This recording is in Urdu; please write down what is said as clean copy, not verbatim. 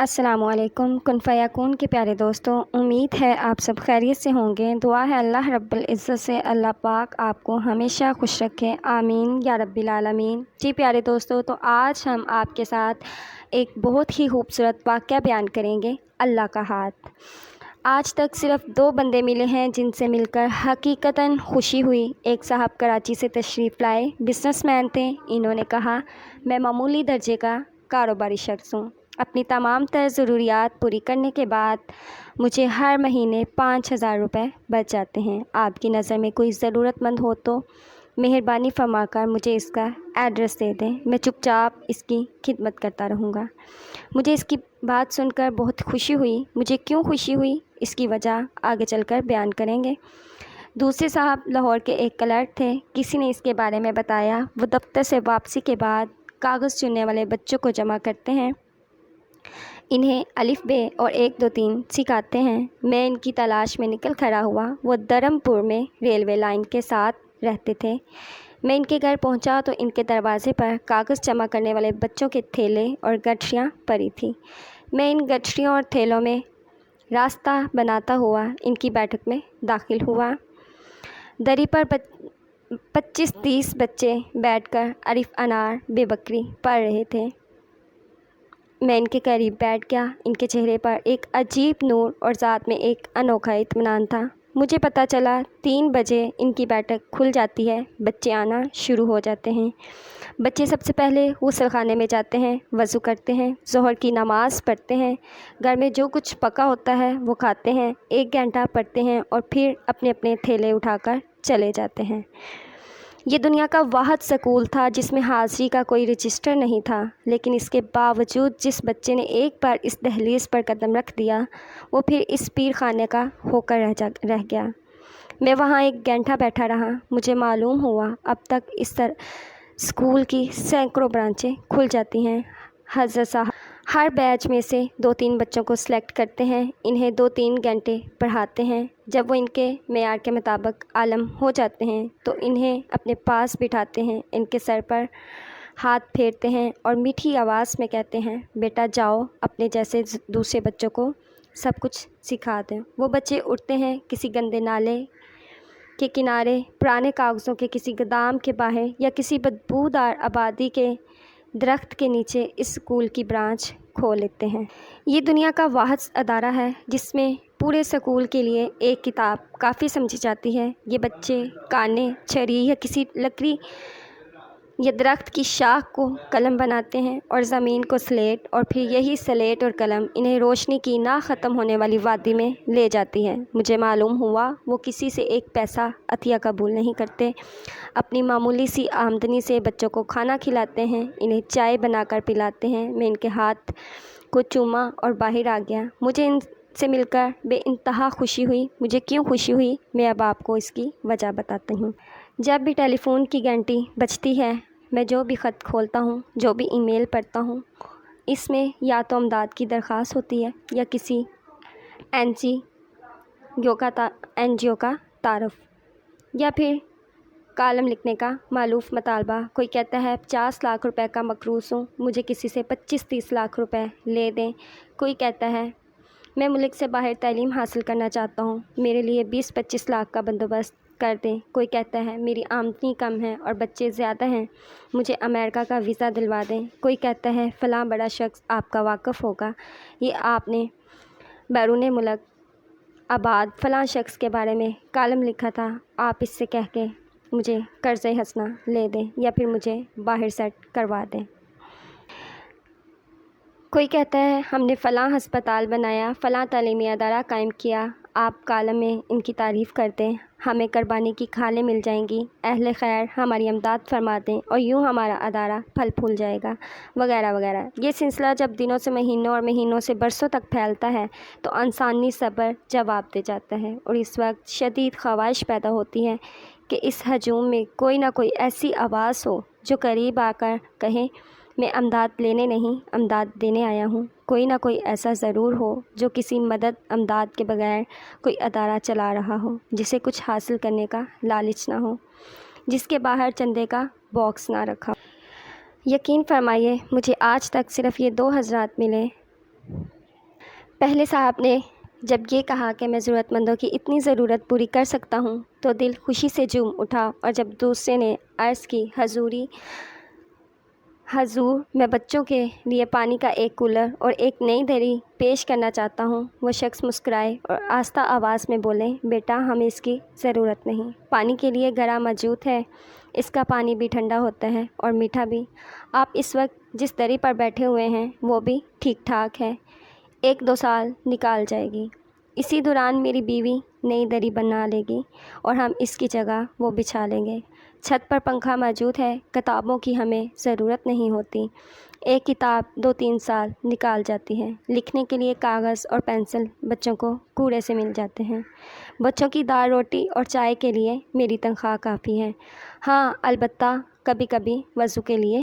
السلام علیکم کن فیکون کے پیارے دوستوں، امید ہے آپ سب خیریت سے ہوں گے۔ دعا ہے اللہ رب العزت سے اللہ پاک آپ کو ہمیشہ خوش رکھے، آمین یا رب العالمین۔ جی پیارے دوستوں، تو آج ہم آپ کے ساتھ ایک بہت ہی خوبصورت واقعہ بیان کریں گے، اللہ کا ہاتھ۔ آج تک صرف 2 بندے ملے ہیں جن سے مل کر حقیقتاً خوشی ہوئی۔ ایک صاحب کراچی سے تشریف لائے بزنس مین تھے۔ انہوں نے کہا، میں معمولی درجے کا کاروباری شخص ہوں، اپنی تمام تر ضروریات پوری کرنے کے بعد مجھے ہر مہینے 5,000 روپے بچ جاتے ہیں۔ آپ کی نظر میں کوئی ضرورت مند ہو تو مہربانی فرما کر مجھے اس کا ایڈریس دے دیں، میں چپ چاپ اس کی خدمت کرتا رہوں گا۔ مجھے اس کی بات سن کر بہت خوشی ہوئی۔ مجھے کیوں خوشی ہوئی، اس کی وجہ آگے چل کر بیان کریں گے۔ دوسرے صاحب لاہور کے ایک کلرک تھے۔ کسی نے اس کے بارے میں بتایا، وہ دفتر سے واپسی کے بعد کاغذ چننے والے بچوں کو جمع کرتے ہیں، انہیں الف ب اور 1 2 3 سکھاتے ہیں۔ میں ان کی تلاش میں نکل کھڑا ہوا۔ وہ دھرم پور میں ریلوے لائن کے ساتھ رہتے تھے۔ میں ان کے گھر پہنچا تو ان کے دروازے پر کاغذ جمع کرنے والے بچوں کے تھیلے اور گٹھریاں پڑی تھیں۔ میں ان گٹھریوں اور تھیلوں میں راستہ بناتا ہوا ان کی بیٹھک میں داخل ہوا۔ دری پر 25-30 بچے بیٹھ کر الف انار بے بکری پڑھ رہے تھے۔ میں ان کے قریب بیٹھ گیا۔ ان کے چہرے پر ایک عجیب نور اور ذات میں ایک انوکھا اطمینان تھا۔ مجھے پتہ چلا 3 بجے ان کی بیٹھک کھل جاتی ہے، بچے آنا شروع ہو جاتے ہیں۔ بچے سب سے پہلے غسل خانے میں جاتے ہیں، وضو کرتے ہیں، ظہر کی نماز پڑھتے ہیں، گھر میں جو کچھ پکا ہوتا ہے وہ کھاتے ہیں، 1 گھنٹہ پڑھتے ہیں اور پھر اپنے اپنے تھیلے اٹھا کر چلے جاتے ہیں۔ یہ دنیا کا واحد سکول تھا جس میں حاضری کا کوئی رجسٹر نہیں تھا، لیکن اس کے باوجود جس بچے نے ایک بار اس دہلیز پر قدم رکھ دیا وہ پھر اس پیر خانے کا ہو کر رہ گیا۔ میں وہاں 1 گھنٹہ بیٹھا رہا۔ مجھے معلوم ہوا اب تک اس اسکول کی سینکڑوں برانچیں کھل جاتی ہیں۔ حضرت صاحب ہر بیچ میں سے 2-3 بچوں کو سلیکٹ کرتے ہیں، انہیں 2-3 گھنٹے پڑھاتے ہیں۔ جب وہ ان کے معیار کے مطابق عالم ہو جاتے ہیں تو انہیں اپنے پاس بٹھاتے ہیں، ان کے سر پر ہاتھ پھیرتے ہیں اور میٹھی آواز میں کہتے ہیں، بیٹا جاؤ اپنے جیسے دوسرے بچوں کو سب کچھ سکھا دیں۔ وہ بچے اٹھتے ہیں، کسی گندے نالے کے کنارے، پرانے کاغذوں کے کسی گودام کے باہر یا کسی بدبودار آبادی کے درخت کے نیچے اس اسکول کی برانچ کھول لیتے ہیں۔ یہ دنیا کا واحد ادارہ ہے جس میں پورے اسکول کے لیے ایک کتاب کافی سمجھی جاتی ہے۔ یہ بچے کانے، چھری یا کسی لکڑی یا درخت کی شاخ کو قلم بناتے ہیں اور زمین کو سلیٹ، اور پھر یہی سلیٹ اور قلم انہیں روشنی کی نہ ختم ہونے والی وادی میں لے جاتی ہے۔ مجھے معلوم ہوا وہ کسی سے 1 پیسہ عطیہ قبول نہیں کرتے، اپنی معمولی سی آمدنی سے بچوں کو کھانا کھلاتے ہیں، انہیں چائے بنا کر پلاتے ہیں۔ میں ان کے ہاتھ کو چوما اور باہر آ گیا۔ مجھے ان سے مل کر بے انتہا خوشی ہوئی۔ مجھے کیوں خوشی ہوئی، میں اب آپ کو اس کی وجہ بتاتی ہوں۔ جب بھی ٹیلی فون کی گھنٹی بجتی ہے، میں جو بھی خط کھولتا ہوں، جو بھی ای میل پڑھتا ہوں، اس میں یا تو امداد کی درخواست ہوتی ہے یا کسی این جی او کا تعارف، یا پھر کالم لکھنے کا مألوف مطالبہ۔ کوئی کہتا ہے 50 لاکھ روپے کا مقروض ہوں، مجھے کسی سے 25-30 لاکھ روپے لے دیں۔ کوئی کہتا ہے میں ملک سے باہر تعلیم حاصل کرنا چاہتا ہوں، میرے لیے 20-25 لاکھ کا بندوبست کر دیں۔ کوئی کہتا ہے میری آمدنی کم ہے اور بچے زیادہ ہیں، مجھے امریکہ کا ویزا دلوا دیں۔ کوئی کہتا ہے فلاں بڑا شخص آپ کا واقف ہوگا، یہ آپ نے بیرون ملک آباد فلاں شخص کے بارے میں کالم لکھا تھا، آپ اس سے کہہ کے مجھے قرض حسنہ لے دیں یا پھر مجھے باہر سیٹ کروا دیں۔ کوئی کہتا ہے ہم نے فلاں ہسپتال بنایا، فلاں تعلیمی ادارہ قائم کیا، آپ کالم میں ان کی تعریف کر دیں، ہمیں قربانی کی کھالیں مل جائیں گی، اہل خیر ہماری امداد فرما دیں اور یوں ہمارا ادارہ پھل پھول جائے گا، وغیرہ وغیرہ۔ یہ سلسلہ جب دنوں سے مہینوں اور مہینوں سے برسوں تک پھیلتا ہے تو انسانی صبر جواب دے جاتا ہے، اور اس وقت شدید خواہش پیدا ہوتی ہے کہ اس ہجوم میں کوئی نہ کوئی ایسی آواز ہو جو قریب آ کر کہے میں امداد لینے نہیں، امداد دینے آیا ہوں۔ کوئی نہ کوئی ایسا ضرور ہو جو کسی مدد امداد کے بغیر کوئی ادارہ چلا رہا ہو، جسے کچھ حاصل کرنے کا لالچ نہ ہو، جس کے باہر چندے کا باکس نہ رکھا ہو۔ یقین فرمائیے مجھے آج تک صرف یہ 2 حضرات ملے پہلے صاحب نے جب یہ کہا کہ میں ضرورت مندوں کی اتنی ضرورت پوری کر سکتا ہوں تو دل خوشی سے جھوم اٹھا، اور جب دوسرے نے عرض کی حضور میں بچوں کے لیے پانی کا ایک کولر اور ایک نئی دری پیش کرنا چاہتا ہوں، وہ شخص مسکرائے اور آہستہ آواز میں بولے، بیٹا ہمیں اس کی ضرورت نہیں، پانی کے لیے گڑھا موجود ہے، اس کا پانی بھی ٹھنڈا ہوتا ہے اور میٹھا بھی، آپ اس وقت جس دری پر بیٹھے ہوئے ہیں وہ بھی ٹھیک ٹھاک ہے، 1-2 سال نکال جائے گی، اسی دوران میری بیوی نئی دری بنا لے گی اور ہم اس کی جگہ وہ بچھا لیں گے، چھت پر پنکھا موجود ہے، کتابوں کی ہمیں ضرورت نہیں ہوتی، ایک کتاب 2-3 سال نکال جاتی ہے، لکھنے کے لیے کاغذ اور پینسل بچوں کو کوڑے سے مل جاتے ہیں، بچوں کی دال روٹی اور چائے کے لیے میری تنخواہ کافی ہے، ہاں البتہ کبھی کبھی وضو کے لیے